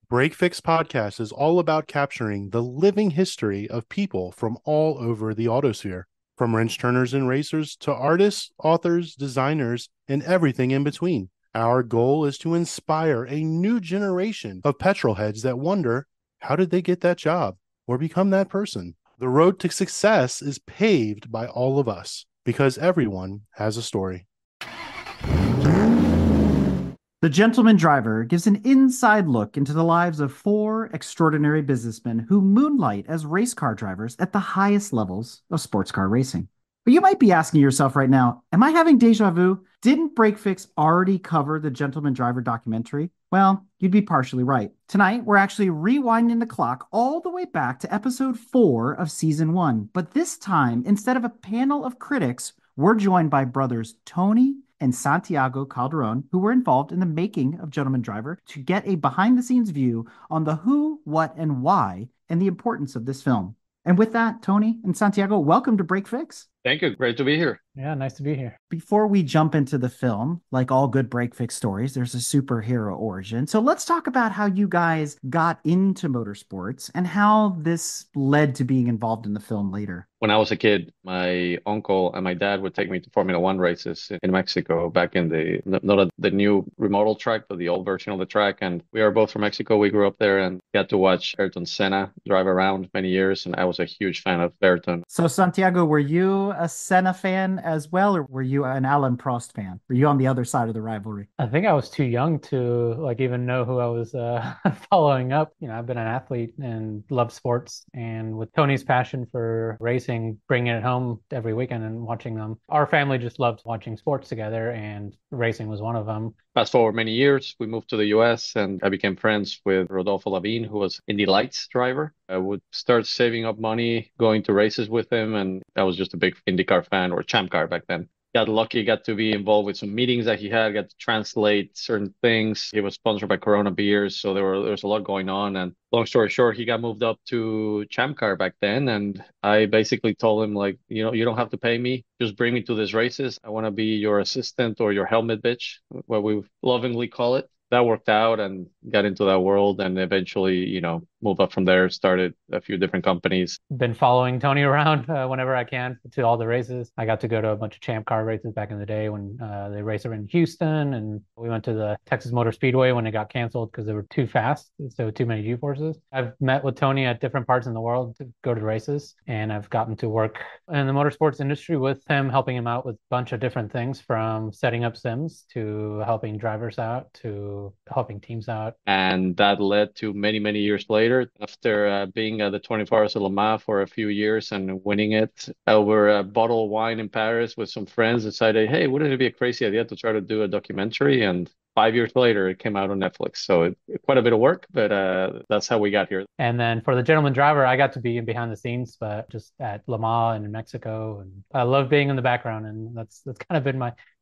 Break Fix Podcast is all about capturing the living history of people from all over the autosphere, from wrench turners and racers to artists, authors, designers, and everything in between. Our goal is to inspire a new generation of petrol heads that wonder, how did they get that job or become that person? The road to success is paved by all of us because everyone has a story. The Gentleman Driver gives an inside look into the lives of four extraordinary businessmen who moonlight as race car drivers at the highest levels of sports car racing. But you might be asking yourself right now, am I having deja vu? Didn't Break Fix already cover the Gentleman Driver documentary? Well, you'd be partially right. Tonight, we're actually rewinding the clock all the way back to episode 4 of season 1. But this time, instead of a panel of critics, we're joined by brothers Toni and Santiago Calderon, who were involved in the making of Gentleman Driver, to get a behind-the-scenes view on the who, what, and why, and the importance of this film. And with that, Toni and Santiago, welcome to Break Fix. Thank you. Great to be here. Yeah, nice to be here. Before we jump into the film, like all good break fix stories, there's a superhero origin. So let's talk about how you guys got into motorsports and how this led to being involved in the film later. When I was a kid, my uncle and my dad would take me to Formula One races in Mexico back in not the new remodel track, but the old version of the track. And we are both from Mexico. We grew up there and got to watch Ayrton Senna drive around many years. And I was a huge fan of Ayrton. So Santiago, were you a Senna fan as well, or were you an Alan Prost fan? Were you on the other side of the rivalry? I think I was too young to even know who I was following up. I've been an athlete and love sports, and with Tony's passion for racing, bringing it home every weekend and watching them. Our family just loved watching sports together, and racing was one of them. Fast forward many years, we moved to the US and I became friends with Rodolfo Lavin, who was Indy Lights driver. I would start saving up money, going to races with him, and I was just a big IndyCar fan, or Champ Car back then. Got lucky, got to be involved with some meetings that he had, got to translate certain things. He was sponsored by Corona beers, so there was a lot going on. And long story short, he got moved up to Champ Car back then. And I basically told him, like, you don't have to pay me. Just bring me to these races. I want to be your assistant or your helmet bitch, what we lovingly call it. That worked out and got into that world, and eventually, moved up from there, started a few different companies. Been following Tony around whenever I can to all the races. I got to go to a bunch of Champ Car races back in the day when they raced in Houston, and we went to the Texas Motor Speedway when it got canceled because they were too fast, so too many G-forces. I've met with Tony at different parts in the world to go to races, and I've gotten to work in the motorsports industry with him, helping him out with a bunch of different things, from setting up sims to helping drivers out to helping teams out. And that led to many, many years later, after being at the 24 Hours of Le Mans for a few years and winning it over a bottle of wine in Paris with some friends, decided, hey, wouldn't it be a crazy idea to try to do a documentary? And 5 years later, it came out on Netflix. So quite a bit of work, but that's how we got here. And then for the Gentleman Driver, I got to be in behind the scenes, but just at Le Mans and in Mexico. And I love being in the background, and that's kind of been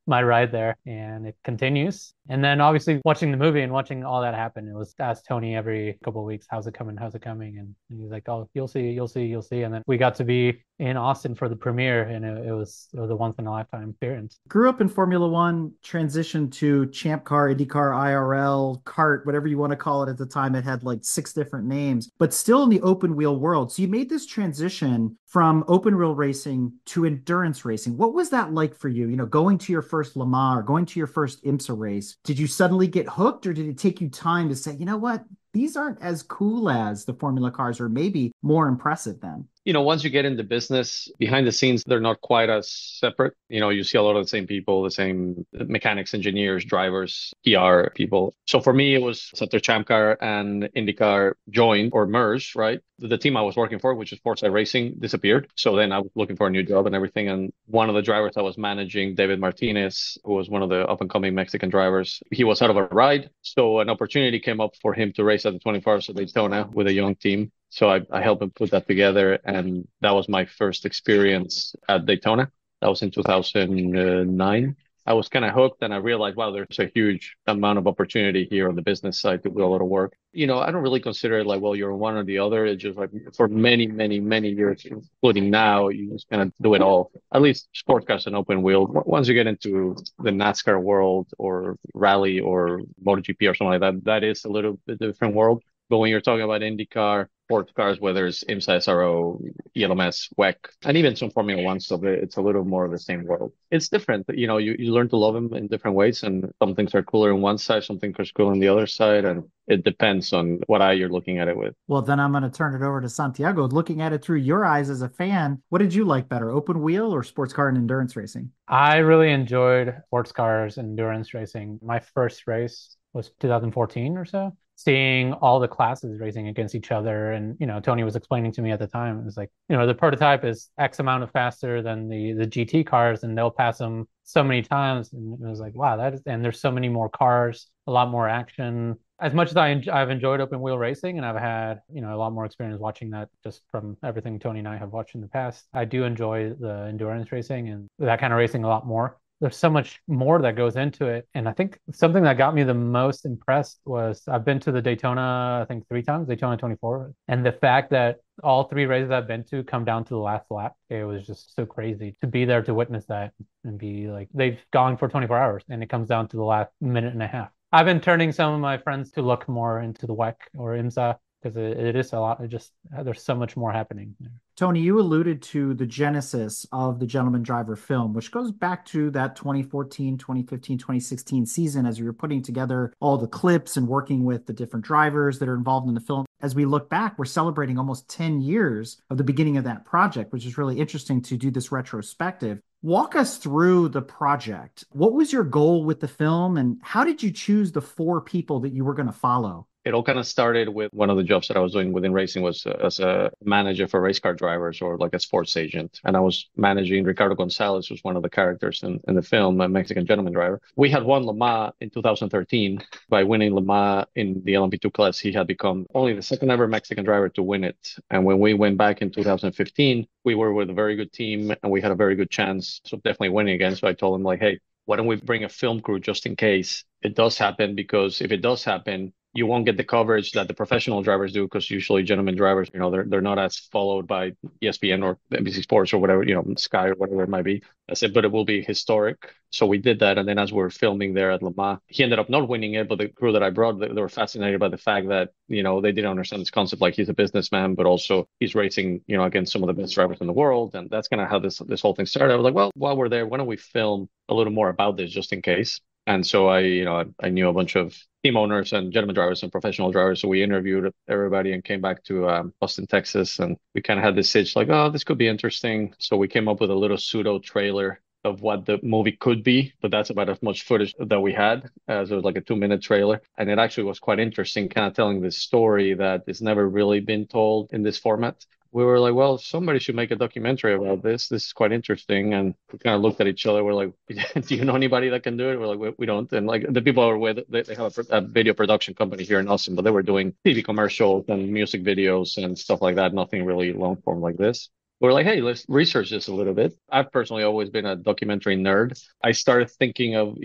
my ride there, and it continues. And then obviously watching the movie and watching all that happen, it was ask Tony every couple of weeks, how's it coming? And he's like, oh, you'll see. And then we got to be in Austin for the premiere, and it was a once in a lifetime experience. Grew up in Formula One, transitioned to Champ Car, IndyCar, IRL, kart, whatever you want to call it. At the time, it had like 6 different names, but still in the open wheel world. So you made this transition from open wheel racing to endurance racing. What was that like for you? Going to your first Le Mans or going to your first IMSA race, did you suddenly get hooked, or did it take you time to say, you know what, these aren't as cool as the Formula cars, or maybe more impressive than? Once you get into business, behind the scenes, they're not quite as separate. You see a lot of the same people, the same mechanics, engineers, drivers, PR people. So for me, it was after Champ Car and IndyCar joined or merged, right? The team I was working for, which is Forza Racing, disappeared. So then I was looking for a new job and everything. And one of the drivers I was managing, David Martinez, who was one of the up-and-coming Mexican drivers, he was out of a ride. So an opportunity came up for him to race at the 24 Hours of Daytona with a young team. So I helped him put that together, and that was my first experience at Daytona. That was in 2009. I was kind of hooked, and I realized, wow, there's a huge amount of opportunity here on the business side to do a lot of work. I don't really consider it like, well, you're one or the other. It's just like for many, many, many years, including now, you just kind of do it all. At least sports cars and open wheel. Once you get into the NASCAR world or rally or MotoGP or something like that, that is a little bit different world. But when you're talking about IndyCar, sports cars, whether it's IMSA, SRO, ELMS, WEC, and even some Formula One stuff, it's a little more of the same world. It's different. You learn to love them in different ways, and some things are cooler on one side, some things are cooler on the other side, and it depends on what eye you're looking at it with. Well, then I'm going to turn it over to Santiago. Looking at it through your eyes as a fan, what did you like better, open wheel or sports car and endurance racing? I really enjoyed sports cars and endurance racing. My first race was 2014 or so, seeing all the classes racing against each other. And, Tony was explaining to me at the time, it was like, the prototype is X amount of faster than the GT cars, and they'll pass them so many times. And it was like, wow, and there's so many more cars, a lot more action. As much as I've enjoyed open wheel racing, and I've had, a lot more experience watching that just from everything Tony and I have watched in the past, I do enjoy the endurance racing and that kind of racing a lot more. There's so much more that goes into it. And I think something that got me the most impressed was I've been to the Daytona, I think 3 times, Daytona 24. And the fact that all 3 races I've been to come down to the last lap, it was just so crazy to be there to witness that and be like, they've gone for 24 hours and it comes down to the last minute and a half. I've been turning some of my friends to look more into the WEC or IMSA because it is a lot. There's so much more happening there. Tony, you alluded to the genesis of the Gentleman Driver film, which goes back to that 2014, 2015, 2016 season as we were putting together all the clips and working with the different drivers that are involved in the film. As we look back, we're celebrating almost 10 years of the beginning of that project, which is really interesting to do this retrospective. Walk us through the project. What was your goal with the film, and how did you choose the 4 people that you were going to follow? It all kind of started with one of the jobs that I was doing within racing was as a manager for race car drivers or like a sports agent. And I was managing Ricardo Gonzalez, who's one of the characters in the film, a Mexican gentleman driver. We had won Le Mans in 2013. By winning Le Mans in the LMP2 class, he had become only the second ever Mexican driver to win it. And when we went back in 2015, we were with a very good team and we had a very good chance of definitely winning again. So I told him like, hey, why don't we bring a film crew just in case it does happen? Because if it does happen, you won't get the coverage that the professional drivers do, because usually gentlemen drivers, they're not as followed by ESPN or NBC Sports or whatever, Sky or whatever it might be. I said, but it will be historic. So we did that. And then as we were filming there at Le Mans, he ended up not winning it, but the crew that I brought, they were fascinated by the fact that, they didn't understand this concept. Like he's a businessman, but also he's racing, against some of the best drivers in the world. And that's kind of how this whole thing started. I was like, well, while we're there, why don't we film a little more about this just in case? And so I knew a bunch of team owners and gentleman drivers and professional drivers. So we interviewed everybody and came back to Austin, Texas. And we kind of had this itch like, oh, this could be interesting. So we came up with a little pseudo trailer of what the movie could be. But that's about as much footage that we had. So it was like a 2-minute trailer. And it actually was quite interesting, kind of telling this story that has never really been told in this format. We were like, well, somebody should make a documentary about this. This is quite interesting. And we kind of looked at each other. We're like, do you know anybody that can do it? We're like, we don't. And like the people are with, they have a video production company here in Austin, but they were doing TV commercials and music videos and stuff like that. Nothing really long form like this. We're like, hey, let's research this a little bit. I've personally always been a documentary nerd. I started thinking of,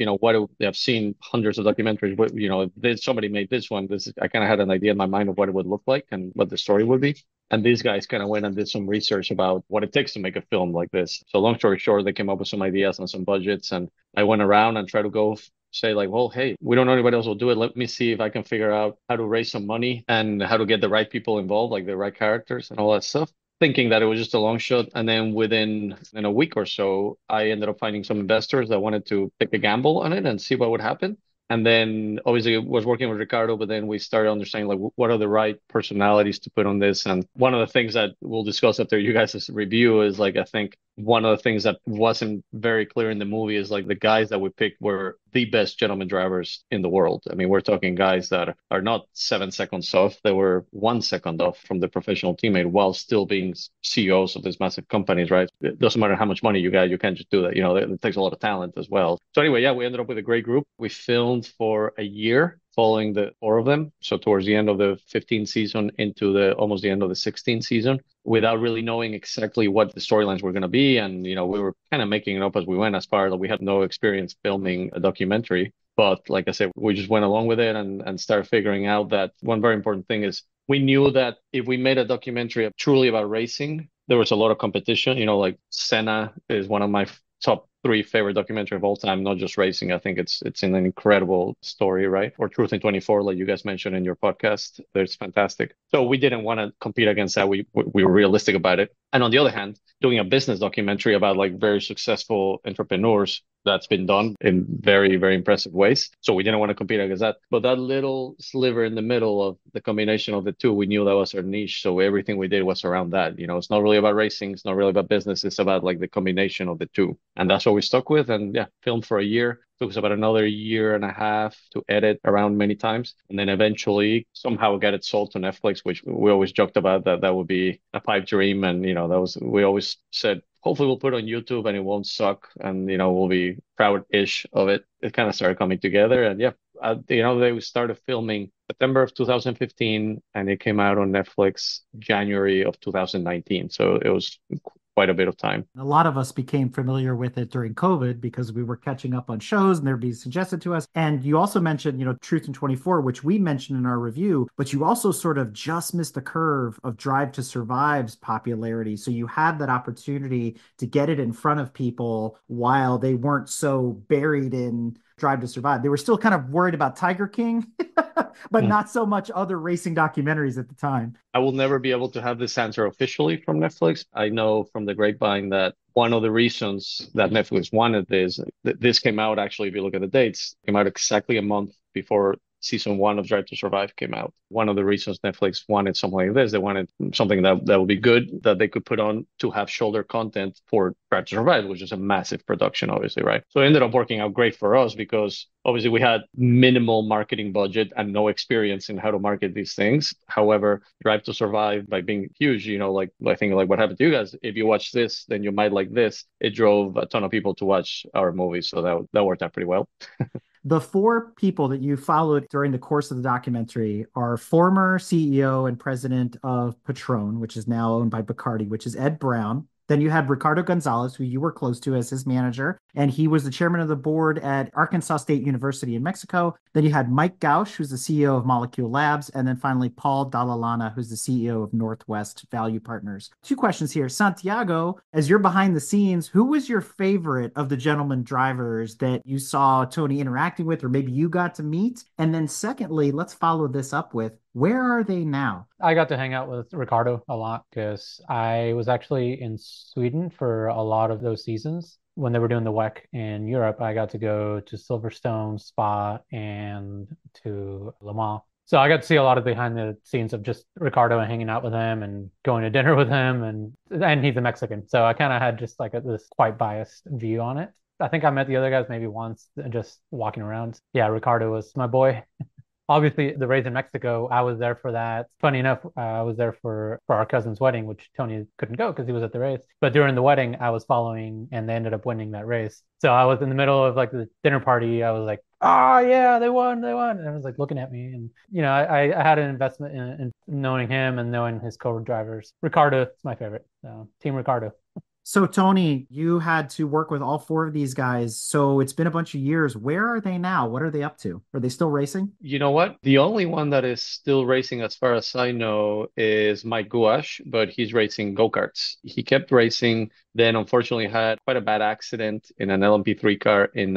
I've seen hundreds of documentaries, but, if somebody made this one, I kind of had an idea in my mind of what it would look like and what the story would be. And these guys kind of went and did some research about what it takes to make a film like this. So long story short, they came up with some ideas and some budgets. And I went around and tried to go say like, well, hey, we don't know anybody else will do it. Let me see if I can figure out how to raise some money and how to get the right people involved, like the right characters and all that stuff. Thinking that it was just a long shot. And then within a week or so, I ended up finding some investors that wanted to take a gamble on it and see what would happen. And then obviously I was working with Ricardo, but then we started understanding like what are the right personalities to put on this. And one of the things that we'll discuss after you guys' review is like, I think one of the things that wasn't very clear in the movie is like the guys that we picked were the best gentleman drivers in the world. I mean, we're talking guys that are not 7 seconds off. They were 1 second off from the professional teammate while still being CEOs of these massive companies, right? It doesn't matter how much money you got. You can't just do that. It takes a lot of talent as well. So anyway, yeah, we ended up with a great group. We filmed for a year following the 4 of them. So towards the end of the 15th season into almost the end of the 16th season, without really knowing exactly what the storylines were going to be. And, we were kind of making it up as we went, as far as we had no experience filming a documentary. But like I said, we just went along with it and started figuring out that one very important thing is we knew that if we made a documentary truly about racing, there was a lot of competition. Like Senna is one of my top three favorite documentary of all time, not just racing. I think it's an incredible story, right? Or Truth in 24, like you guys mentioned in your podcast. It's fantastic. So we didn't want to compete against that. We were realistic about it. And on the other hand, doing a business documentary about like very successful entrepreneurs, that's been done in very, very impressive ways. So we didn't want to compete against that. But that little sliver in the middle of the combination of the two, we knew that was our niche. So everything we did was around that. It's not really about racing. It's not really about business. It's about like the combination of the two. And that's what we stuck with. And yeah, filmed for a year. Took us about another year and a half to edit around many times. And then eventually somehow get it sold to Netflix, which we always joked about that would be a pipe dream. And, we always said, hopefully we'll put it on YouTube and it won't suck. And, we'll be proud-ish of it. It kind of started coming together. And yeah, they started filming September of 2015 and it came out on Netflix January of 2019. So it was quite a bit of time. A lot of us became familiar with it during COVID because we were catching up on shows and they'd be suggested to us. And you also mentioned, Truth in 24, which we mentioned in our review, but you also sort of just missed the curve of Drive to Survive's popularity. So you had that opportunity to get it in front of people while they weren't so buried in Drive to Survive. They were still kind of worried about Tiger King, but not so much other racing documentaries at the time. I will never be able to have this answer officially from Netflix. I know from the grapevine that one of the reasons that Netflix wanted this came out, actually, if you look at the dates, came out exactly a month before season 1 of Drive to Survive came out. One of the reasons Netflix wanted something like this, they wanted something that would be good, that they could put on to have shoulder content for Drive to Survive, which is a massive production, obviously, right? So it ended up working out great for us because obviously we had minimal marketing budget and no experience in how to market these things. However, Drive to Survive, by being huge, I think like what happened to you guys, if you watch this, then you might like this. It drove a ton of people to watch our movie. So that worked out pretty well. The four people that you followed during the course of the documentary are former CEO and president of Patron, which is now owned by Bacardi, which is Ed Brown. Then you had Ricardo Gonzalez, who you were close to as his manager, and he was the chairman of the board at Arkansas State University in Mexico. Then you had Mike Gauch, who's the CEO of Molecule Labs, and then finally Paul Dalalana, who's the CEO of Northwest Value Partners. Two questions here. Santiago, as you're behind the scenes, who was your favorite of the gentleman drivers that you saw Toni interacting with, or maybe you got to meet? And then secondly, let's follow this up with, where are they now? I got to hang out with Ricardo a lot because I was actually in Sweden for a lot of those seasons. When they were doing the WEC in Europe, I got to go to Silverstone, Spa, and to Le Mans. So I got to see a lot of behind the scenes of just Ricardo and hanging out with him and going to dinner with him. And he's a Mexican. So I kind of had just like this quite biased view on it. I think I met the other guys maybe once just walking around. Yeah, Ricardo was my boy. Obviously, the race in Mexico, I was there for that. Funny enough, I was there for our cousin's wedding, which Toni couldn't go because he was at the race. But during the wedding, I was following, and they ended up winning that race. So I was in the middle of like the dinner party. I was like, oh, yeah, they won. And I was like looking at me. And, I had an investment in knowing him and knowing his co-drivers. Ricardo is my favorite. So, Team Ricardo. So, Toni, you had to work with all four of these guys. So it's been a bunch of years. Where are they now? What are they up to? Are they still racing? You know what? The only one that is still racing, as far as I know, is Mike Gouache, but he's racing go-karts. He kept racing, then unfortunately had quite a bad accident in an LMP3 car in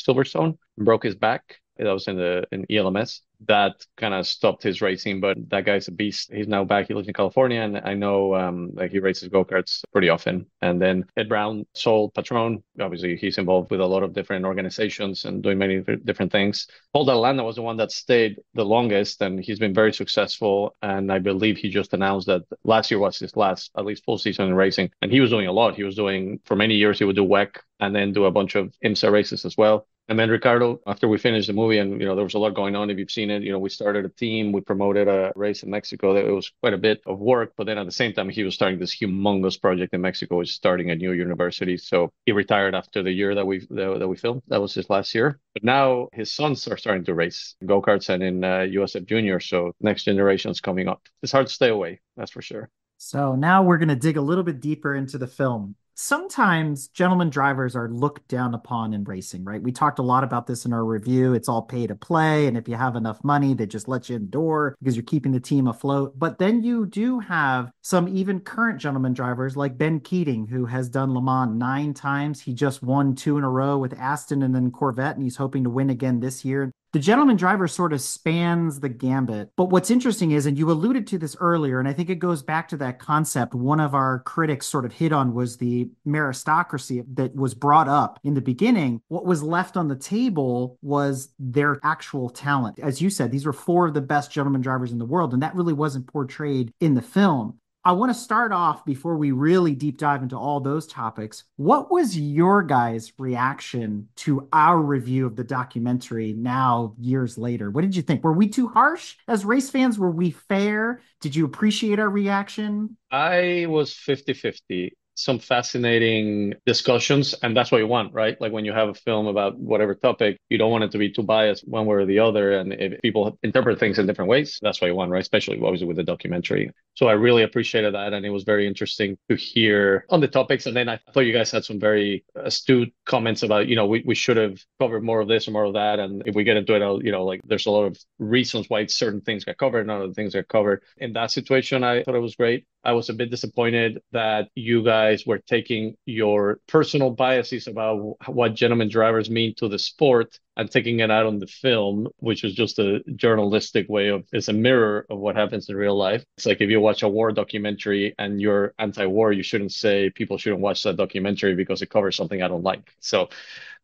Silverstone, broke his back. That was in ELMS. That kind of stopped his racing, but that guy's a beast. He's now back. He lives in California, and I know like he races go-karts pretty often. And then Ed Brown sold Patron. Obviously, he's involved with a lot of different organizations and doing many different things. Paul Dalalana was the one that stayed the longest, and he's been very successful. And I believe he just announced that last year was his last, at least full season in racing. And he was doing a lot. He was doing, for many years, he would do WEC and then do a bunch of IMSA races as well. And then Ricardo, after we finished the movie, and there was a lot going on. If you've seen it, we started a team, we promoted a race in Mexico. It was quite a bit of work, but then at the same time, he was starting this humongous project in Mexico, which is starting a new university. So he retired after the year that we filmed. That was his last year. But now his sons are starting to race go-karts and in USF Junior. So next generation's coming up. It's hard to stay away, that's for sure. So now we're going to dig a little bit deeper into the film. sometimes gentlemen drivers are looked down upon in racing, right? We talked a lot about this in our review. It's all pay to play. And if you have enough money, they just let you in the door because you're keeping the team afloat. But then you do have some even current gentleman drivers like Ben Keating, who has done Le Mans 9 times. He just won 2 in a row with Aston and then Corvette, and he's hoping to win again this year. The gentleman driver sort of spans the gambit. But what's interesting is, and you alluded to this earlier, and I think it goes back to that concept one of our critics sort of hit on was the meritocracy that was brought up in the beginning. What was left on the table was their actual talent. As you said, these were 4 of the best gentleman drivers in the world, and that really wasn't portrayed in the film. I want to start off before we really deep dive into all those topics. What was your guys' reaction to our review of the documentary now, years later? What did you think? Were we too harsh as race fans? Were we fair? Did you appreciate our reaction? I was 50-50. Some fascinating discussions, and that's what you want, right? Like when you have a film about whatever topic, you don't want it to be too biased one way or the other. And if people interpret things in different ways, that's what you want, right? Especially obviously with the documentary. So I really appreciated that. And it was very interesting to hear on the topics. And then I thought you guys had some very astute comments about, we should have covered more of this or more of that. And if we get into it, like there's a lot of reasons why certain things get covered and other things get covered. In that situation, I thought it was great. I was a bit disappointed that you guys were taking your personal biases about what gentlemen drivers mean to the sport and taking it out on the film, which was just a journalistic way of, it's a mirror of what happens in real life. It's like if you watch a war documentary and you're anti-war, you shouldn't say people shouldn't watch that documentary because it covers something I don't like. So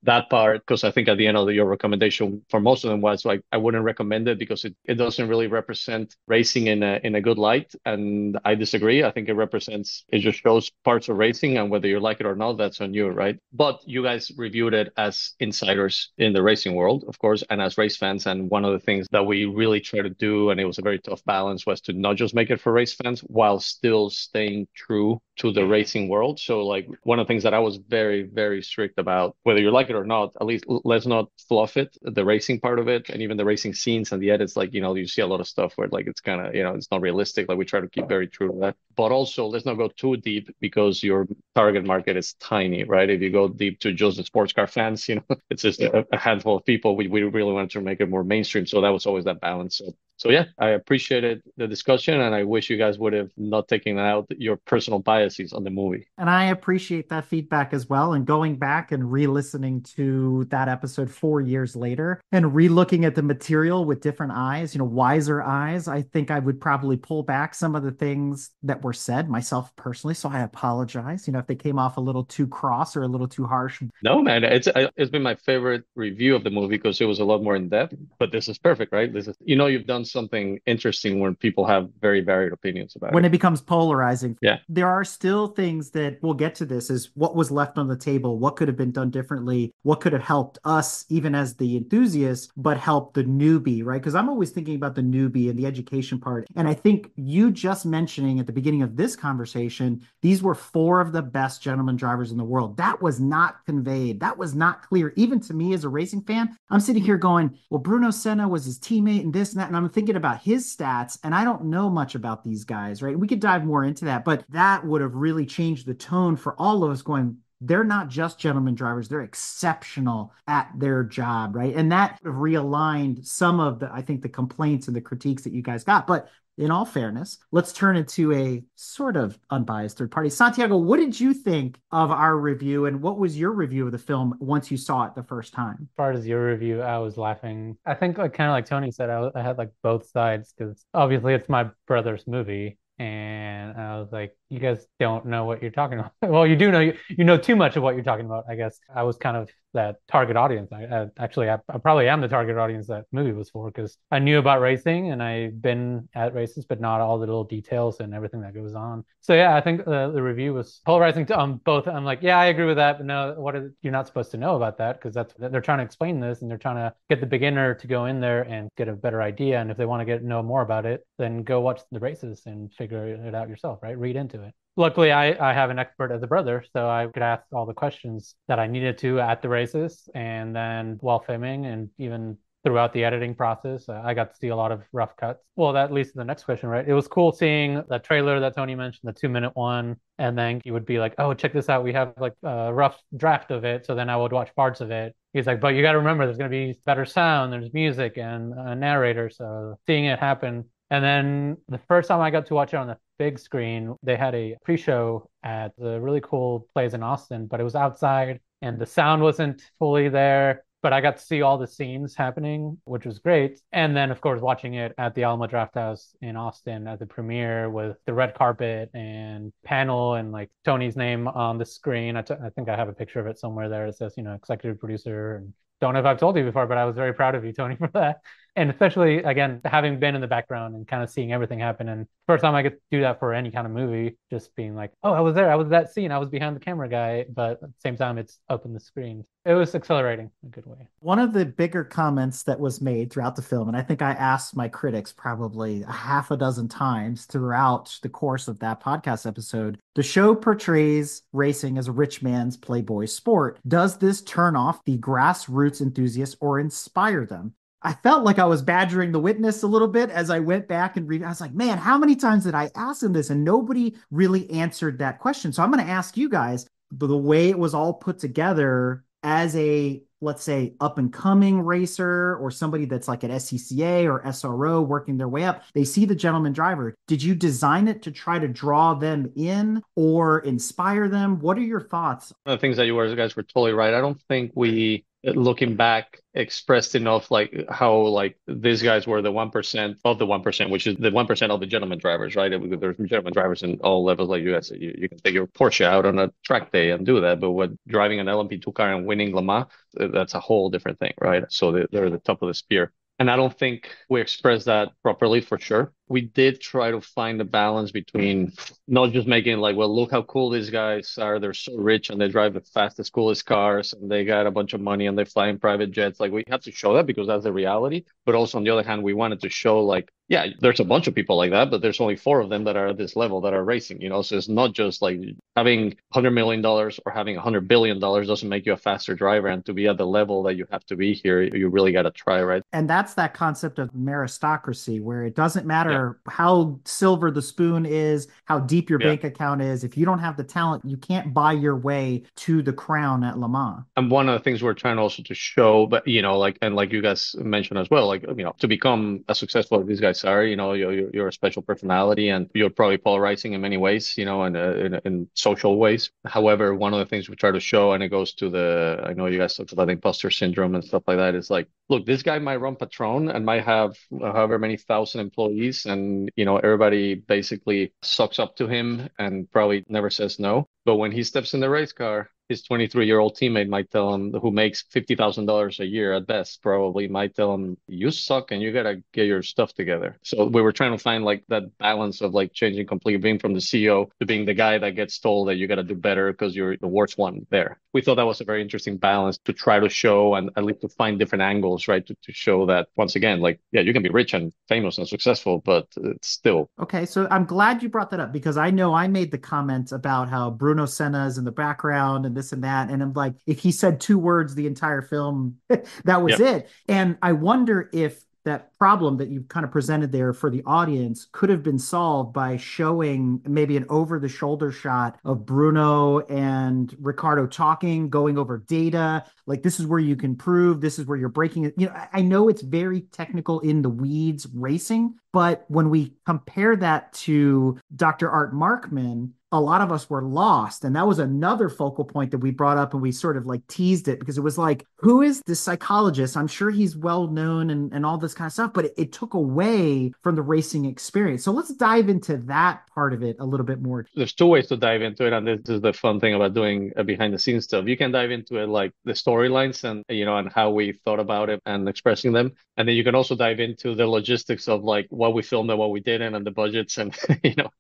that part, because I think at the end of your recommendation for most of them was like, I wouldn't recommend it because it doesn't really represent racing in a good light. And I disagree. I think it just shows parts of racing, and whether you like it or not, that's on you, right? But you guys reviewed it as insiders in the racing world, of course, and as race fans. And one of the things that we really try to do, and it was a very tough balance, was to not just make it for race fans while still staying true to the racing world. So like one of the things that I was very, very strict about, whether you like it or not, at least let's not fluff it, the racing part of it, and even the racing scenes and the edits. Like, you see a lot of stuff where like it's kind of, it's not realistic. Like we try to keep very true to that. But also let's not go too deep because your target market is tiny, right? If you go deep to just the sports car fans, it's just a handful of people. We really wanted to make it more mainstream. So that was always that balance. So yeah, I appreciated the discussion, and I wish you guys would have not taken out your personal biases on the movie. And I appreciate that feedback as well. And going back and re-listening to that episode 4 years later and re-looking at the material with different eyes, wiser eyes, I think I would probably pull back some of the things that were said myself personally. So I apologize, if they came off a little too cross or a little too harsh. No, man, it's been my favorite review of the movie because it was a lot more in depth. But this is perfect, right? This is, you've done something interesting when people have very varied opinions about when it. it becomes polarizing. Yeah. There are still things that we'll get to. This is what was left on the table, what could have been done differently, what could have helped us even as the enthusiasts, but help the newbie, right? Because I'm always thinking about the newbie and the education part. And I think you just mentioning at the beginning of this conversation, these were 4 of the best gentleman drivers in the world. That was not conveyed. That was not clear. Even to me as a racing fan, I'm sitting here going, well, Bruno Senna was his teammate and this and that. And I'm thinking about his stats, and I don't know much about these guys, right? We could dive more into that, but that would have really changed the tone for all of us going, they're not just gentleman drivers, they're exceptional at their job, right? And that realigned some of the, I think, the complaints and the critiques that you guys got. But in all fairness, let's turn it to a sort of unbiased third party. Santiago, what did you think of our review, and what was your review of the film once you saw it the first time? As far as your review, I was laughing. I think like kind of like Tony said, I had like both sides because obviously it's my brother's movie. And I was like, you guys don't know what you're talking about. Well, you do know, you know too much of what you're talking about, I guess. I was kind of that target audience. I probably am the target audience that movie was for because I knew about racing and I've been at races, but not all the little details and everything that goes on. So yeah, I think the review was polarizing to both. I'm like, yeah, I agree with that, but no, you're not supposed to know about that because they're trying to explain this and they're trying to get the beginner to go in there and get a better idea. And if they want to know more about it, then go watch the races and figure it out yourself, right? Read into it. Luckily, I have an expert as a brother, so I could ask all the questions that I needed to at the races and then while filming and even throughout the editing process. I got to see a lot of rough cuts. Well, that leads to the next question, right? It was cool seeing the trailer that Tony mentioned, the 2 minute one. And then he would be like, oh, check this out. We have like a rough draft of it. So then I would watch parts of it. He's like, but you got to remember, there's going to be better sound, there's music and a narrator. So seeing it happen. And then the first time I got to watch it on the big screen, they had a pre-show at the really cool place in Austin, but it was outside and the sound wasn't fully there. But I got to see all the scenes happening, which was great. And then, of course, watching it at the Alamo Drafthouse in Austin at the premiere with the red carpet and panel and like Tony's name on the screen. I think I have a picture of it somewhere there. It says, executive producer. And don't know if I've told you before, but I was very proud of you, Tony, for that. And especially, again, having been in the background and kind of seeing everything happen. And first time I get to do that for any kind of movie, just being like, oh, I was there. I was that scene. I was behind the camera guy. But at the same time, it's up in the screen. It was accelerating in a good way. One of the bigger comments that was made throughout the film, and I think I asked my critics probably a half a dozen times throughout the course of that podcast episode, the show portrays racing as a rich man's playboy sport. Does this turn off the grassroots enthusiasts or inspire them? I felt like I was badgering the witness a little bit as I went back and I was like, man, how many times did I ask him this? And nobody really answered that question. So I'm going to ask you guys, the way it was all put together as a, let's say, up and coming racer or somebody that's like at SCCA or SRO working their way up, they see the gentleman driver. Did you design it to try to draw them in or inspire them? What are your thoughts? One of the things that you guys were totally right. I don't think we, looking back, expressed enough like how like these guys were the 1% of the 1%, which is the 1% of the gentleman drivers, right? There's gentleman drivers in all levels. Like you guys, you can take your Porsche out on a track day and do that, but what driving an LMP2 car and winning Le Mans, that's a whole different thing, right? So they're the top of the spear. And I don't think we expressed that properly for sure. We did try to find a balance between not just making like, well, look how cool these guys are. They're so rich and they drive the fastest, coolest cars and they got a bunch of money and they fly in private jets. Like we have to show that because that's the reality. But also on the other hand, we wanted to show like, yeah, there's a bunch of people like that, but there's only 4 of them that are at this level that are racing, So it's not just like having $100 million or having $100 billion doesn't make you a faster driver. And to be at the level that you have to be here, you really got to try, right? And that's that concept of meritocracy, where it doesn't matter how silver the spoon is, how deep your bank account is. If you don't have the talent, you can't buy your way to the crown at Le Mans. And one of the things we're trying also to show, but like you guys mentioned as well, like to become as successful as these guys are, you're a special personality, and you're probably polarizing in many ways, in social ways. However, one of the things we try to show, and it goes to I know you guys talked about imposter syndrome and stuff like that, is like, look, this guy might run Patron and might have however many thousand employees, and everybody basically sucks up to him and probably never says no. But when he steps in the race car, his 23-year-old teammate might tell him, who makes $50,000 a year at best, probably might tell him, you suck and you got to get your stuff together. So we were trying to find like that balance of like changing completely, being from the CEO to being the guy that gets told that you got to do better because you're the worst one there. We thought that was a very interesting balance to try to show, and at least to find different angles, right? To show that once again, like, yeah, you can be rich and famous and successful, but it's still. Okay. So I'm glad you brought that up, because I know I made the comment about how Bruno Senna is in the background and this and that. And I'm like, if he said 2 words the entire film, that was it. And I wonder if that problem that you've kind of presented there for the audience could have been solved by showing maybe an over-the-shoulder shot of Bruno and Ricardo talking, going over data. Like, this is where you can prove, this is where you're breaking it. I know it's very technical in the weeds racing, but when we compare that to Dr. Art Markman, a lot of us were lost. And that was another focal point that we brought up, and we sort of like teased it, because it was like, who is this psychologist? I'm sure he's well known and all this kind of stuff, but it took away from the racing experience. So let's dive into that part of it a little bit more. There's 2 ways to dive into it. And this is the fun thing about doing behind the scenes stuff. You can dive into it like the storylines and, and how we thought about it and expressing them. And then you can also dive into the logistics of like what we filmed and what we didn't, and the budgets, and,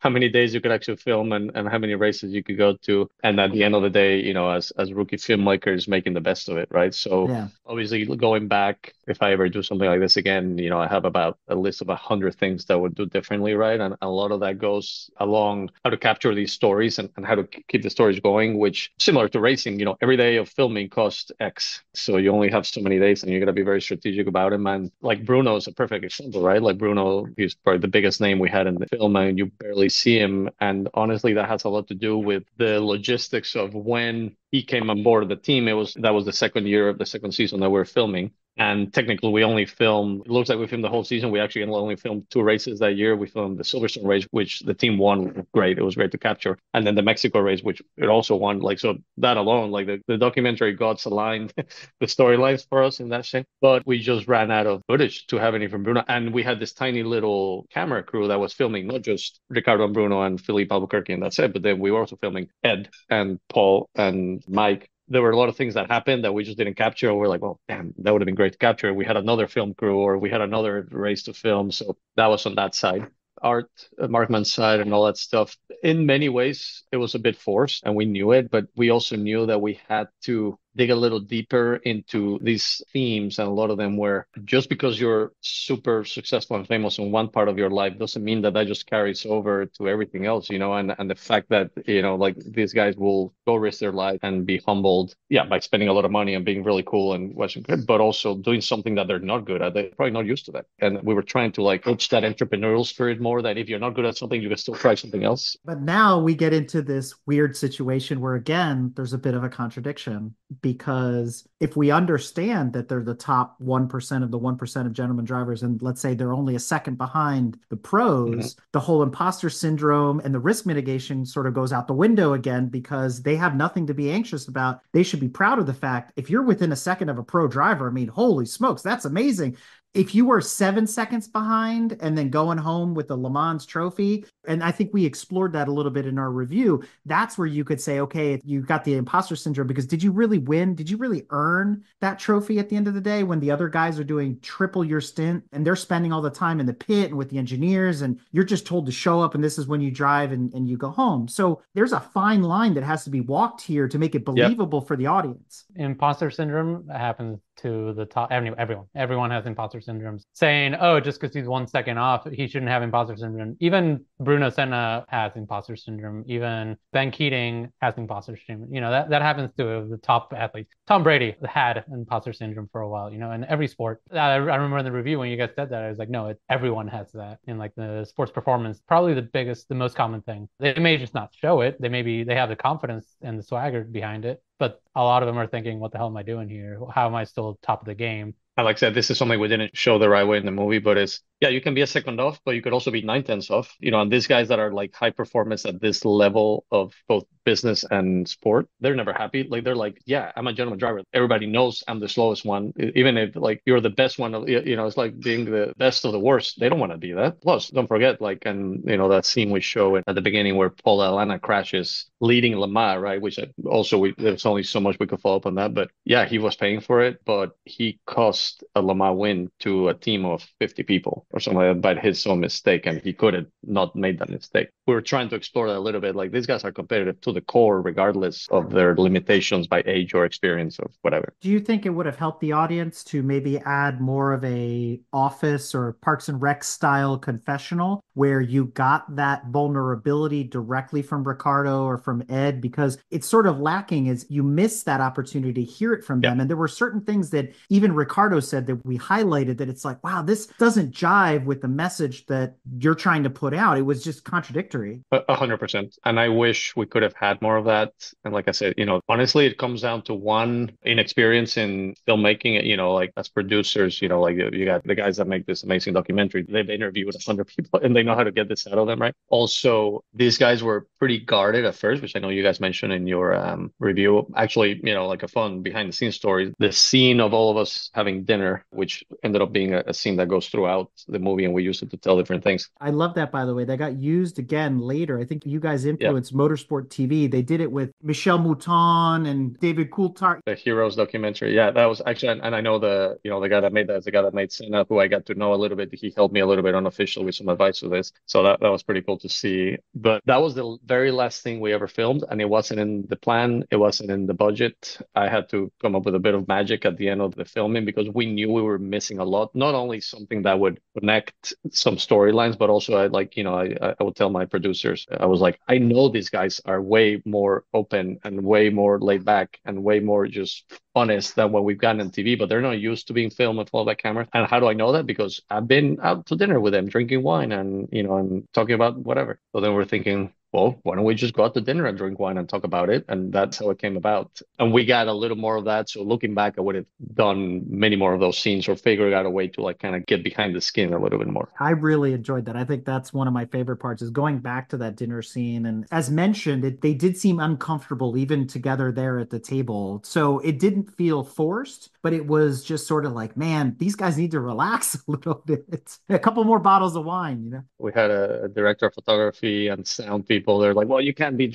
how many days you could actually film and how many races you could go to. And at the end of the day, as rookie filmmakers, making the best of it, right? So obviously going back, if I ever do something like this again, I have about a list of 100 things that I would do differently, right? And a lot of that goes along how to capture these stories and how to keep the stories going, which similar to racing, every day of filming costs X. So you only have so many days and you got to be very strategic about them. And like Bruno is a perfect example, right? Like Bruno, he's probably the biggest name we had in the film and you barely see him. And honestly, that has a lot to do with the logistics of when he came on board the team. That was the second year of the second season that we're filming. And technically, we only filmed, it looks like we filmed the whole season. We actually only filmed 2 races that year. We filmed the Silverstone race, which the team won. Great. It was great to capture. And then the Mexico race, which it also won. Like, so that alone, like the documentary gods aligned the storylines for us in that sense. But we just ran out of footage to have any from Bruno. And we had this tiny little camera crew that was filming, not just Ricardo and Bruno and Philippe Albuquerque, and that's it. But then we were also filming Ed and Paul and Mike. There were a lot of things that happened that we just didn't capture. We're like, well, damn, that would have been great to capture. We had another film crew or we had another race to film. So that was on that side. Art, Markman's side and all that stuff. In many ways, it was a bit forced and we knew it, but we also knew that we had to dig a little deeper into these themes. And a lot of them were just because you're super successful and famous in one part of your life doesn't mean that just carries over to everything else, and the fact that, like these guys will go risk their life and be humbled, by spending a lot of money and being really cool and watching good, but also doing something that they're not good at. They're probably not used to that. And we were trying to like coach that entrepreneurial spirit more, that if you're not good at something, you can still try something else. But now we get into this weird situation where, again, there's a bit of a contradiction, because if we understand that they're the top 1% of the 1% of gentleman drivers, and let's say they're only a second behind the pros, the whole imposter syndrome and the risk mitigation sort of goes out the window again, because they have nothing to be anxious about. They should be proud of the fact if you're within a second of a pro driver, I mean, holy smokes, that's amazing. If you were 7 seconds behind and then going home with the Le Mans trophy, and I think we explored that a little bit in our review, that's where you could say, okay, you got the imposter syndrome, because did you really win? Did you really earn that trophy at the end of the day when the other guys are doing triple your stint and they're spending all the time in the pit and with the engineers and you're just told to show up and this is when you drive and you go home? So there's a fine line that has to be walked here to make it believable for the audience. Imposter syndrome happens to the top. Everyone has imposter syndromes. Saying, oh, just because he's 1 second off, he shouldn't have imposter syndrome. Even Bruno Senna has imposter syndrome. Even Ben Keating has imposter syndrome. That happens to the top athletes. Tom Brady had imposter syndrome for a while, in every sport. I remember in the review when you guys said that, I was like, no, everyone has that in like the sports performance. Probably the most common thing. They may just not show it. They have the confidence and the swagger behind it, but a lot of them are thinking, what the hell am I doing here? How am I still top of the game? Like I said, this is something we didn't show the right way in the movie, but you can be a second off, but you could also be 9/10 off. And these guys that are like high performance at this level of both business and sport, they're never happy. Like they're like, yeah, I'm a gentleman driver. Everybody knows I'm the slowest one. Even if like you're the best one, it's like being the best of the worst. They don't want to be that. Plus, don't forget, like, and that scene we show at the beginning where Paul Alana crashes leading Le Mans, right? Which also there's only so much we could follow up on that. But yeah, he was paying for it, but he cost a Le Mans win to a team of 50 people or something like that by his own mistake, and he could have not made that mistake. We were trying to explore that a little bit. Like these guys are competitive to the core, regardless of their limitations by age or experience or whatever. Do you think it would have helped the audience to maybe add more of a Office or Parks and Rec style confessional where you got that vulnerability directly from Ricardo or from Ed? Because it's sort of lacking, is you miss that opportunity to hear it from them. And there were certain things that even Ricardo said that we highlighted that it's like, wow, this doesn't jive with the message that you're trying to put out. It was just contradictory. 100%. And I wish we could have had more of that. And like I said, honestly, it comes down to one, inexperience in filmmaking. Like as producers, like you got the guys that make this amazing documentary. They've interviewed 100 people and they know how to get this out of them, right? Also, these guys were pretty guarded at first, which I know you guys mentioned in your review. Actually, like a fun behind the scenes story. The scene of all of us having dinner, which ended up being a scene that goes throughout the movie, and we used it to tell different things. I love that, by the way. That got used again later. I think you guys influenced Motorsport TV. They did it with Michel Mouton and David Coulthard. The Heroes documentary. Yeah, that was actually, and I know the guy that made that is the guy that made Senna, who I got to know a little bit. He helped me a little bit unofficial with some advice for this. So that was pretty cool to see. But that was the very last thing we ever filmed, and it wasn't in the plan. It wasn't in the budget. I had to come up with a bit of magic at the end of the filming because we knew we were missing a lot. Not only something that would connect some storylines, but also I would tell my producers, I was like, I know these guys are way more open and way more laid back and way more just honest than what we've gotten on TV, but they're not used to being filmed with all that camera. And how do I know that? Because I've been out to dinner with them, drinking wine and, and talking about whatever. So then we're thinking, well, why don't we just go out to dinner and drink wine and talk about it? And that's how it came about. And we got a little more of that. So looking back, I would have done many more of those scenes or figured out a way to like kind of get behind the skin a little bit more. I really enjoyed that. I think that's one of my favorite parts is going back to that dinner scene. And as mentioned, they did seem uncomfortable even together there at the table. So it didn't feel forced, but it was just sort of like, man, these guys need to relax a little bit. A couple more bottles of wine. We had a director of photography and sound people. They're like, well, you can't be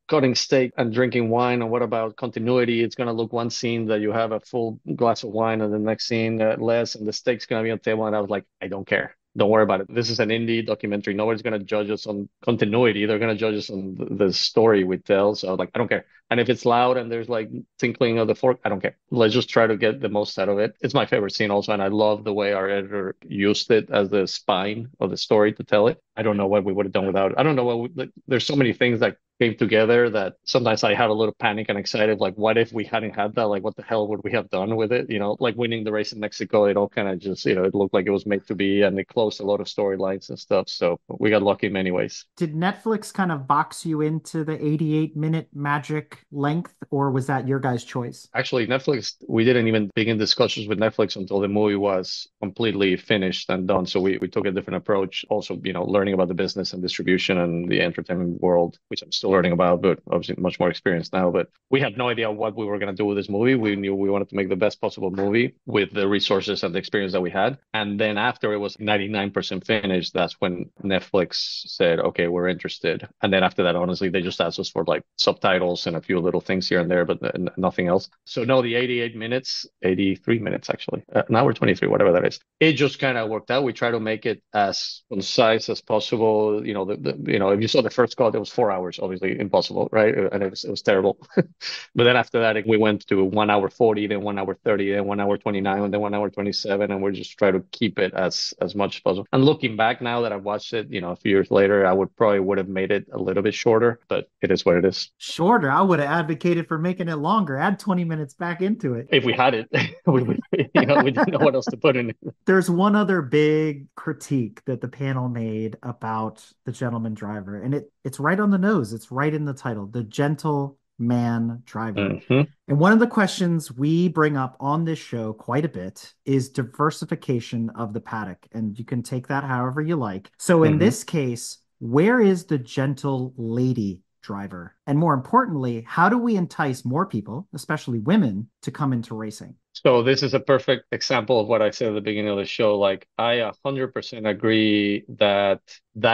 cutting steak and drinking wine. And what about continuity? It's going to look one scene that you have a full glass of wine and the next scene less, and the steak's going to be on the table. And I was like, I don't care. Don't worry about it. This is an indie documentary. Nobody's going to judge us on continuity. They're going to judge us on the story we tell. So I was like, I don't care. And if it's loud and there's like tinkling of the fork, I don't care. Let's just try to get the most out of it. It's my favorite scene also. And I love the way our editor used it as the spine of the story to tell it. I don't know what we would have done without it. I don't know there's so many things that came together that sometimes I have a little panic and excited. Like, what if we hadn't had that? Like, what the hell would we have done with it? Like winning the race in Mexico, it all kind of just, it looked like it was made to be, and it closed a lot of storylines and stuff. So we got lucky in many ways. Did Netflix kind of box you into the 88-minute magic length, or was that your guys' choice? Actually, Netflix, we didn't even begin discussions with Netflix until the movie was completely finished and done. So we took a different approach. Also, learning about the business and distribution and the entertainment world, which I'm still learning about, but obviously much more experienced now. But we had no idea what we were going to do with this movie. We knew we wanted to make the best possible movie with the resources and the experience that we had. And then after it was 99% finished, that's when Netflix said, okay, we're interested. And then after that, honestly, they just asked us for like subtitles and a few little things here and there, but nothing else. So no, the 88 minutes, 83 minutes actually, an hour 23, whatever that is. It just kind of worked out. We try to make it as concise as possible. If you saw the first cut, it was 4 hours, obviously impossible, right? And it was terrible. But then after that, we went to 1 hour 40, then 1 hour 30, then 1 hour 29, and then 1 hour 27. And we're just trying to keep it as much as possible. And looking back now that I've watched it, a few years later, I would have made it a little bit shorter, but it is what it is. Shorter? I would have advocated for making it longer. Add 20 minutes back into it. If we had it, we didn't know what else to put in it. There's one other big critique that the panel made about The Gentleman Driver, and it's right on the nose. It's right in the title, The Gentle Man Driver. Mm-hmm. And one of the questions we bring up on this show quite a bit is diversification of the paddock. And you can take that however you like. So in this case, where is the gentle lady driver? And more importantly, how do we entice more people, especially women, to come into racing? So this is a perfect example of what I said at the beginning of the show. Like, I 100% agree that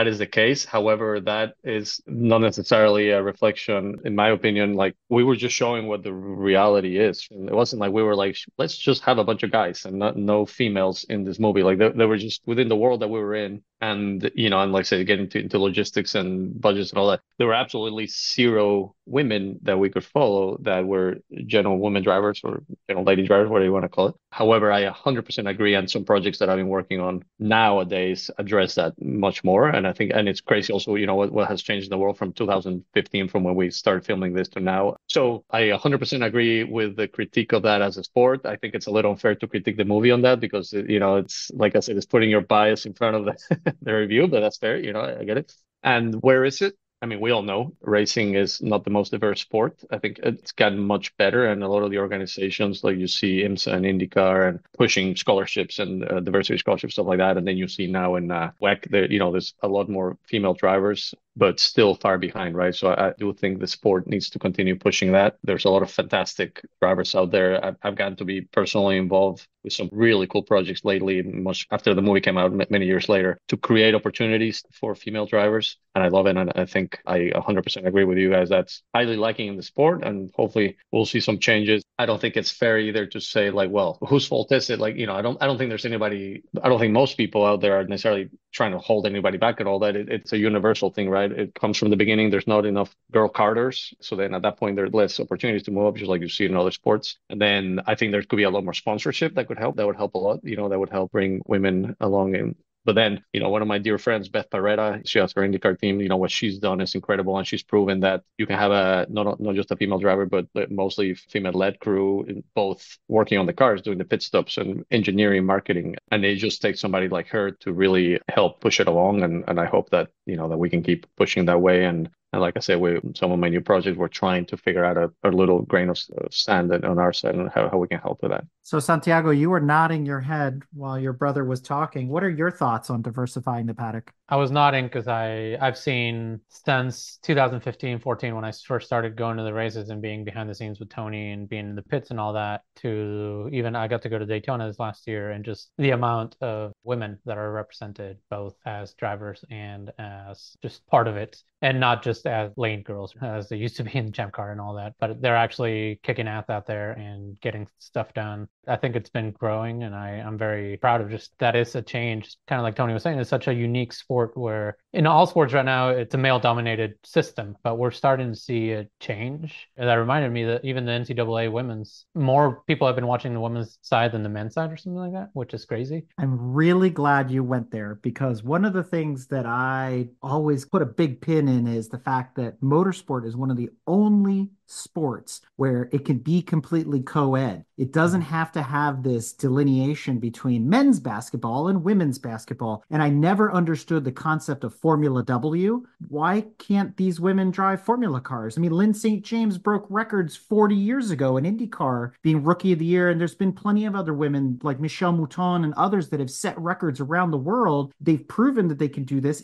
is the case. However, that is not necessarily a reflection, in my opinion. Like, we were just showing what the reality is. And it wasn't like we were like, let's just have a bunch of guys and no females in this movie. Like, they were just within the world that we were in. And, and like I said, getting into logistics and budgets and all that, there were absolutely zero women that we could follow that were general women drivers or general lady drivers, whatever you want to call it. However, I 100% agree, and some projects that I've been working on nowadays address that much more. And I think, and it's crazy also, what has changed in the world from 2015, from when we started filming this to now. So I 100% agree with the critique of that as a sport. I think it's a little unfair to critique the movie on that because, it's, like I said, it's putting your bias in front of the review, but that's fair. I get it. And where is it? I mean, we all know racing is not the most diverse sport. I think it's gotten much better. And a lot of the organizations, like you see IMSA and IndyCar and pushing scholarships and diversity scholarships, stuff like that. And then you see now in WEC, there's a lot more female drivers, but still far behind, right? So I do think the sport needs to continue pushing that. There's a lot of fantastic drivers out there. I've gotten to be personally involved with some really cool projects lately, much after the movie came out many years later, to create opportunities for female drivers. And I love it. And I think think I 100% agree with you guys. That's highly lacking in the sport, and hopefully we'll see some changes. I don't think it's fair either to say like, well, whose fault is it? Like, I don't think there's anybody, I don't think most people out there are necessarily trying to hold anybody back at all. That it's a universal thing, right? It comes from the beginning. There's not enough girl karters. So then at that point, there's less opportunities to move up, just like you see in other sports. And then I think there could be a lot more sponsorship that could help. That would help a lot. That would help bring women along. But then, one of my dear friends, Beth Paretta, she has her IndyCar team. What she's done is incredible. And she's proven that you can have not just a female driver, but mostly female-led crew, both working on the cars, doing the pit stops and engineering, marketing. And it just takes somebody like her to really help push it along. And I hope that, that we can keep pushing that way. And like I said, some of my new projects, we're trying to figure out a little grain of sand on our side and how we can help with that. So, Santiago, you were nodding your head while your brother was talking. What are your thoughts on diversifying the paddock? I was nodding because I've seen since 2015, 14, when I first started going to the races and being behind the scenes with Tony and being in the pits and all that, to even I got to go to Daytona this last year, and just the amount of women that are represented both as drivers and as just part of it, and not just as lane girls as they used to be in the Champ Car and all that, but they're actually kicking ass out there and getting stuff done. I think it's been growing, and I'm very proud of just that. Is a change, kind of like Tony was saying. It's such a unique sport where in all sports right now it's a male dominated system, but we're starting to see a change. And that reminded me that even the NCAA women's, more people have been watching the women's side than the men's side or something like that, which is crazy. I'm really glad you went there, because one of the things that I always put a big pin in is the fact that motorsport is one of the only sports where it can be completely co-ed. It doesn't have to have this delineation between men's basketball and women's basketball. And I never understood the concept of Formula W. Why can't these women drive Formula cars? I mean, Lynn St. James broke records 40 years ago in IndyCar, being Rookie of the Year. And there's been plenty of other women like Michelle Mouton and others that have set records around the world. They've proven that they can do this.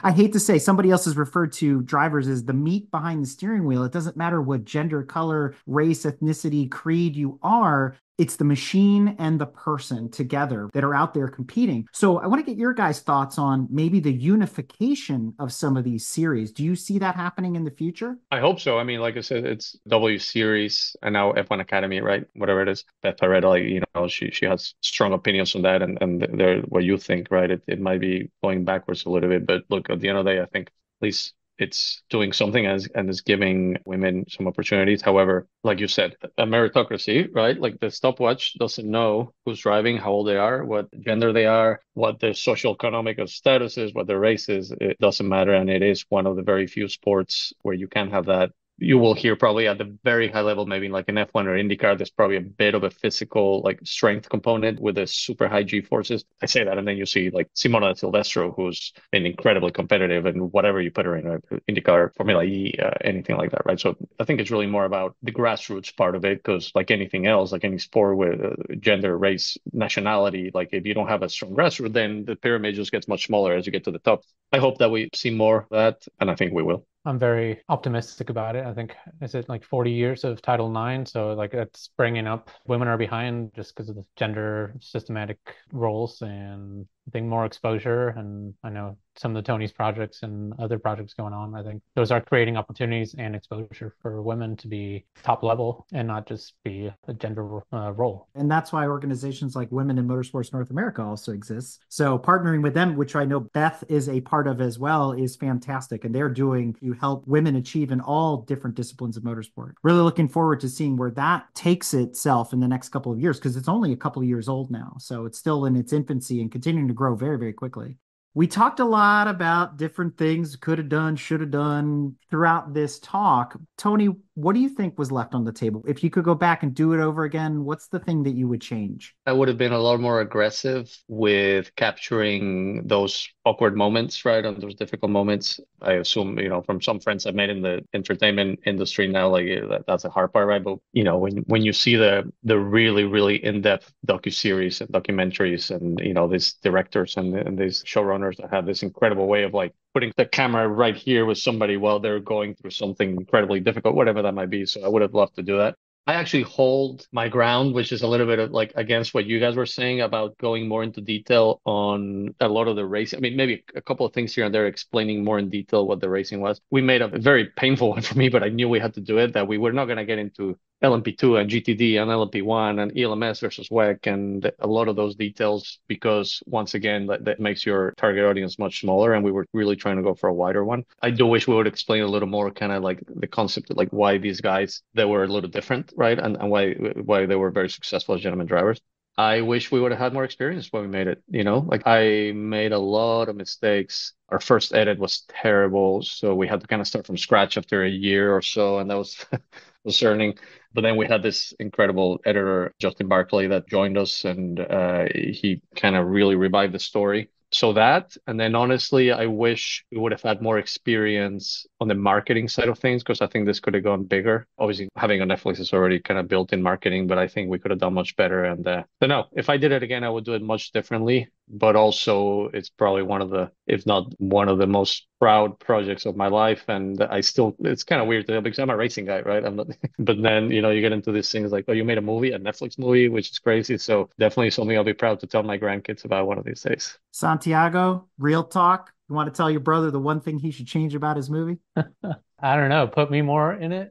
I hate to say, somebody else has referred to drivers as the meat behind the steering wheel. It doesn't matter what gender, color, race, ethnicity, creed you are. It's the machine and the person together that are out there competing. So I want to get your guys' thoughts on maybe the unification of some of these series. Do you see that happening in the future? I hope so. I mean, like I said, it's W Series and now F1 Academy, right? Whatever it is. Beth Paretta, she has strong opinions on that, and they're what you think, right? It might be going backwards a little bit, but look, at the end of the day, I think at least it's doing something and is giving women some opportunities. However, like you said, a meritocracy, right? Like the stopwatch doesn't know who's driving, how old they are, what gender they are, what their social economic status is, what their race is. It doesn't matter. And it is one of the very few sports where you can have that. You will hear probably at the very high level, maybe like an F1 or IndyCar, there's probably a bit of a physical like strength component with the super high G forces. I say that, and then you see like Simona Silvestro, who's been incredibly competitive and whatever you put her in, right? IndyCar, Formula E, anything like that, right? So I think it's really more about the grassroots part of it, because like anything else, like any sport with gender, race, nationality, like if you don't have a strong grassroots, then the pyramid just gets much smaller as you get to the top. I hope that we see more of that, and I think we will. I'm very optimistic about it. I think, is it like 40 years of Title IX? So like that's bringing up, women are behind just because of the gender systematic roles, and I think more exposure. And I know some of the Tony's projects and other projects going on, I think those are creating opportunities and exposure for women to be top level and not just be a gender role. And that's why organizations like Women in Motorsports North America also exists. So partnering with them, which I know Beth is a part of as well, is fantastic. And they're doing, you help women achieve in all different disciplines of motorsport. Really looking forward to seeing where that takes itself in the next couple of years, because it's only a couple of years old now. So it's still in its infancy and continuing to grow very, very quickly. We talked a lot about different things could have done, should have done throughout this talk. Tony, what do you think was left on the table? If you could go back and do it over again, what's the thing that you would change? I would have been a lot more aggressive with capturing those awkward moments, right? And those difficult moments. I assume, from some friends I've made in the entertainment industry now, like that's a hard part, right? But, when you see the really, really in-depth docuseries and documentaries and, these directors and these showrunners that have this incredible way of like putting the camera right here with somebody while they're going through something incredibly difficult, whatever that might be. So I would have loved to do that. I actually hold my ground, which is a little bit of like against what you guys were saying about going more into detail on a lot of the racing. I mean, maybe a couple of things here and there explaining more in detail what the racing was. We made a very painful one for me, but I knew we had to do it, that we were not going to get into LMP2 and GTD and LMP1 and ELMS versus WEC and a lot of those details, because once again, that makes your target audience much smaller. And we were really trying to go for a wider one. I do wish we would explain a little more kind of like the concept of like why these guys, they were a little different, right? And why they were very successful as gentleman drivers. I wish we would have had more experience when we made it, like I made a lot of mistakes. Our first edit was terrible, so we had to kind of start from scratch after a year or so, and that was concerning. But then we had this incredible editor, Justin Barclay, that joined us, and he kind of really revived the story. So that, and then honestly, I wish we would have had more experience on the marketing side of things, because I think this could have gone bigger. Obviously, having a Netflix is already kind of built in marketing, but I think we could have done much better. And so no, if I did it again, I would do it much differently. But also, it's probably one of the, if not one of the most proud projects of my life. And it's kind of weird because I'm a racing guy, right? I'm not, but then, you get into these things like, oh, you made a movie, a Netflix movie, which is crazy. So definitely something I'll be proud to tell my grandkids about one of these days. Santiago, real talk. You want to tell your brother the one thing he should change about his movie? I don't know. Put me more in it.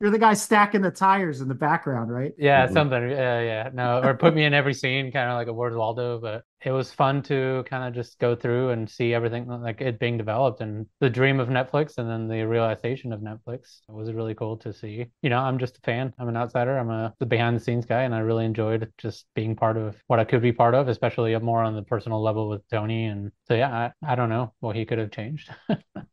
You're the guy stacking the tires in the background, right? Yeah, something. Yeah. No, or put me in every scene, kind of like a Where's Waldo. But it was fun to kind of just go through and see everything like it being developed, and the dream of Netflix and then the realization of Netflix. It was really cool to see. I'm just a fan. I'm an outsider. I'm the behind the scenes guy, and I really enjoyed just being part of what I could be part of, especially more on the personal level with Toni. And so, yeah, I don't know what he could have changed.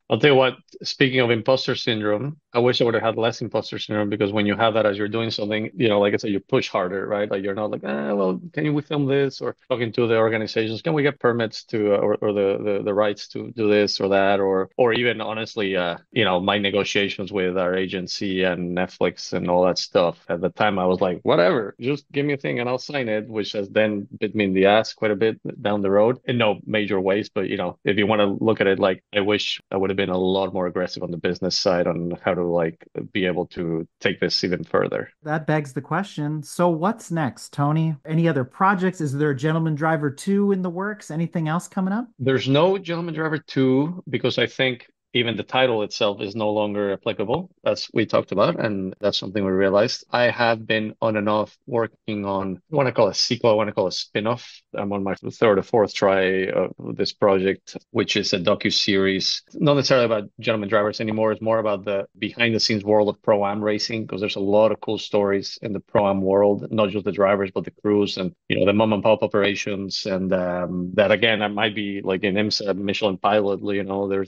I'll tell you what, speaking of imposter syndrome, I wish I would have had less imposter syndrome, because when you have that as you're doing something, like I said, you push harder, right? Like you're not like, well, can we film this? Or talking to the organizations, can we get permits to, or the rights to do this or that? Or even honestly, my negotiations with our agency and Netflix and all that stuff. At the time, I was like, whatever, just give me a thing and I'll sign it, which has then bit me in the ass quite a bit down the road in no major ways. But, if you want to look at it, like I wish I would have been a lot more aggressive on the business side on how to like be able to take this even further. That begs the question. So what's next, Toni? Any other projects? Is there a Gentleman Driver 2 in the works? Anything else coming up? There's no Gentleman Driver 2, because I think even the title itself is no longer applicable, as we talked about, and that's something we realized. I have been on and off working on, I want to call it a sequel, I want to call it a spin-off. I'm on my third or fourth try of this project, which is a docu-series, not necessarily about gentleman drivers anymore. It's more about the behind-the-scenes world of Pro-Am racing, because there's a lot of cool stories in the Pro-Am world, not just the drivers, but the crews and, the mom-and-pop operations. And that, again, that might be like in IMSA, Michelin Pilot,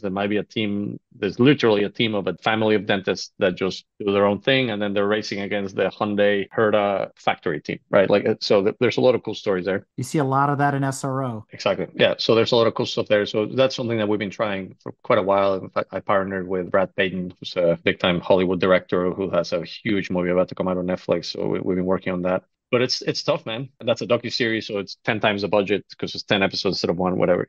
there might be a team. There's literally a team of a family of dentists that just do their own thing, and then they're racing against the Hyundai Herta factory team, right? Like, so there's a lot of cool stories there. You see a lot of that in SRO. Exactly. Yeah. So there's a lot of cool stuff there. So that's something that we've been trying for quite a while. In fact, I partnered with Brad Payton, who's a big time Hollywood director who has a huge movie about to come out on Netflix. So we've been working on that. But it's tough, man. And that's a docu-series, so it's 10 times the budget because it's 10 episodes instead of one, whatever.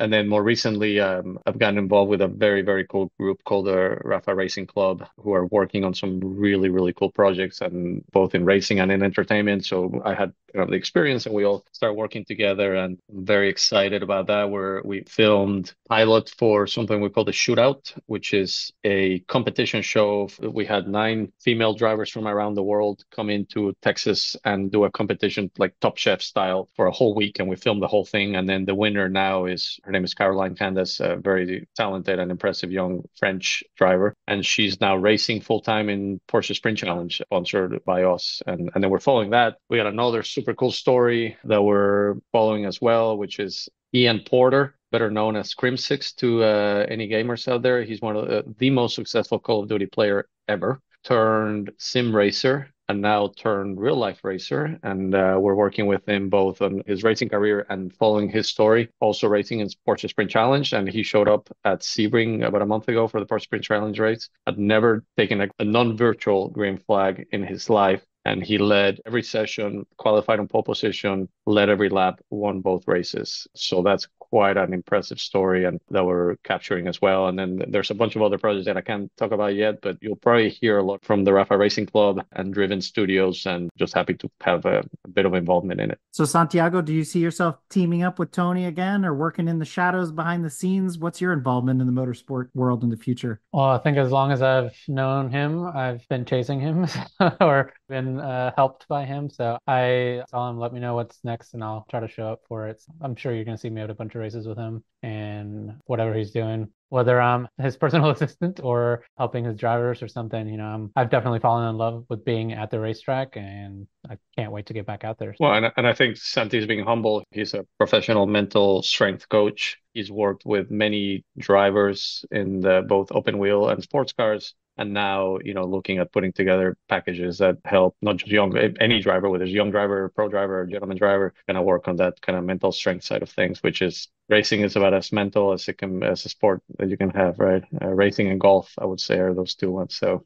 And then more recently, I've gotten involved with a very, very cool group called the Rafa Racing Club, who are working on some really, really cool projects, and both in racing and in entertainment. So I had kind of the experience, and we all start working together, and I'm very excited about that, where we filmed pilot for something we call the Shootout, which is a competition show. We had 9 female drivers from around the world come into Texas and do a competition like Top Chef style for a whole week, and we filmed the whole thing. And then the winner now her name is Caroline Candace, a very talented and impressive young French driver, and she's now racing full-time in Porsche Sprint Challenge, sponsored by us. And then we're following that. We got another super cool story that we're following as well, which is Ian Porter, better known as Crimsix to any gamers out there. He's one of the most successful Call of Duty player ever, turned sim racer, and now turned real life racer. And we're working with him both on his racing career and following his story, also racing in Porsche Sprint Challenge. And he showed up at Sebring about a month ago for the Porsche Sprint Challenge race. Had never taken a non-virtual green flag in his life. And he led every session, qualified on pole position, led every lap, won both races. So that's quite an impressive story and that we're capturing as well. And then there's a bunch of other projects that I can't talk about yet, but you'll probably hear a lot from the Rafa Racing Club and Driven Studios, and just happy to have a bit of involvement in it. So, Santiago, do you see yourself teaming up with Toni again or working in the shadows behind the scenes? What's your involvement in the motorsport world in the future? Well, I think as long as I've known him, I've been chasing him or been helped by him. So I tell him, let me know what's next and I'll try to show up for it. I'm sure you're going to see me at a bunch of races with him and whatever he's doing, whether I'm his personal assistant or helping his drivers or something. I've definitely fallen in love with being at the racetrack and I can't wait to get back out there. Well, and I think Santi's being humble. He's a professional mental strength coach. He's worked with many drivers in both open wheel and sports cars. And now, looking at putting together packages that help not just any driver, whether it's young driver, pro driver, or gentleman driver, kind of work on that kind of mental strength side of things, which is racing is about as mental as a sport that you can have, right? Racing and golf, I would say, are those two ones. So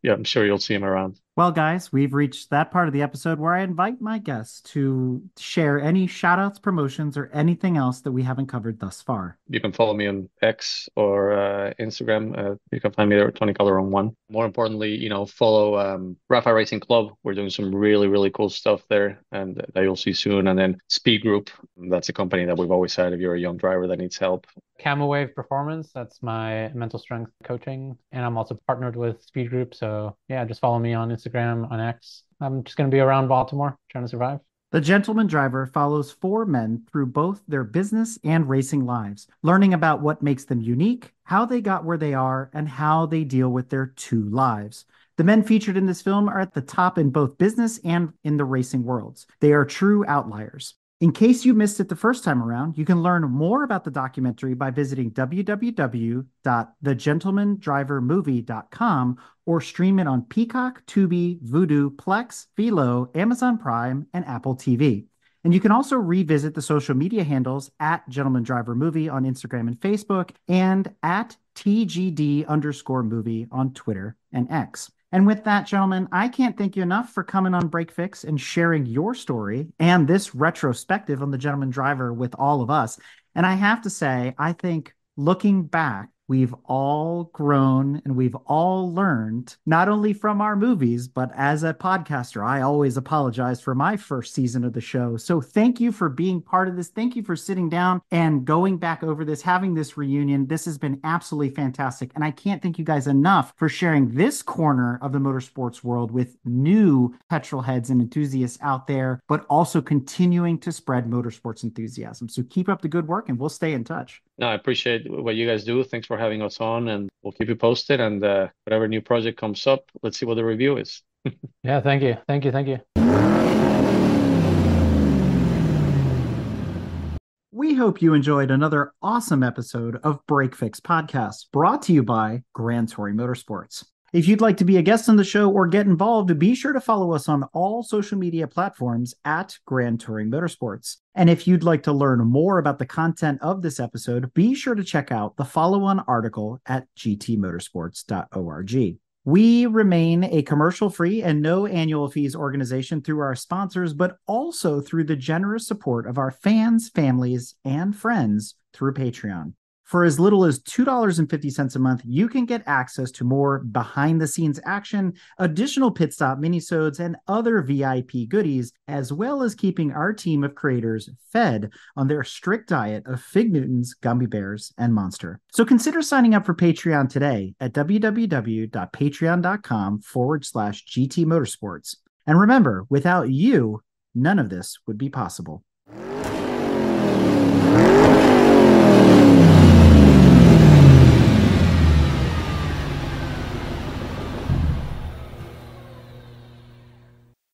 yeah, I'm sure you'll see him around. Well, guys, we've reached that part of the episode where I invite my guests to share any shout-outs, promotions, or anything else that we haven't covered thus far. You can follow me on X or Instagram. You can find me there, Toni Calderon 1. More importantly, follow Rafa Racing Club. We're doing some really, really cool stuff there, and that you'll see soon. And then Speed Group, that's a company that we've always had if you're a young driver that needs help. Camel Wave Performance, that's my mental strength coaching. And I'm also partnered with Speed Group. So yeah, just follow me on Instagram, on X. I'm just going to be around Baltimore trying to survive. The Gentleman Driver follows four men through both their business and racing lives, learning about what makes them unique, how they got where they are, and how they deal with their two lives. The men featured in this film are at the top in both business and in the racing worlds. They are true outliers. In case you missed it the first time around, you can learn more about the documentary by visiting www.thegentlemandrivermovie.com or stream it on Peacock, Tubi, Vudu, Plex, Philo, Amazon Prime, and Apple TV. And you can also revisit the social media handles at Gentleman Driver Movie on Instagram and Facebook and at TGD_movie on Twitter and X. And with that, gentlemen, I can't thank you enough for coming on Break Fix and sharing your story and this retrospective on the Gentleman Driver with all of us. And I have to say, I think looking back, we've all grown and we've all learned, not only from our movies, but as a podcaster, I always apologize for my first season of the show. So thank you for being part of this. Thank you for sitting down and going back over this, having this reunion. This has been absolutely fantastic. And I can't thank you guys enough for sharing this corner of the motorsports world with new petrol heads and enthusiasts out there, but also continuing to spread motorsports enthusiasm. So keep up the good work and we'll stay in touch. No, I appreciate what you guys do. Thanks for having us on, and we'll keep you posted. And whatever new project comes up, let's see what the review is. Yeah, thank you. Thank you. Thank you. We hope you enjoyed another awesome episode of Break Fix Podcast, brought to you by Grand Touring Motorsports. If you'd like to be a guest on the show or get involved, be sure to follow us on all social media platforms at Grand Touring Motorsports. And if you'd like to learn more about the content of this episode, be sure to check out the follow-on article at gtmotorsports.org. We remain a commercial-free and no annual fees organization through our sponsors, but also through the generous support of our fans, families, and friends through Patreon. For as little as $2.50 a month, you can get access to more behind-the-scenes action, additional pit stop minisodes, and other VIP goodies, as well as keeping our team of creators fed on their strict diet of Fig Newtons, gummy bears, and Monster. So consider signing up for Patreon today at www.patreon.com/GT Motorsports. And remember, without you, none of this would be possible.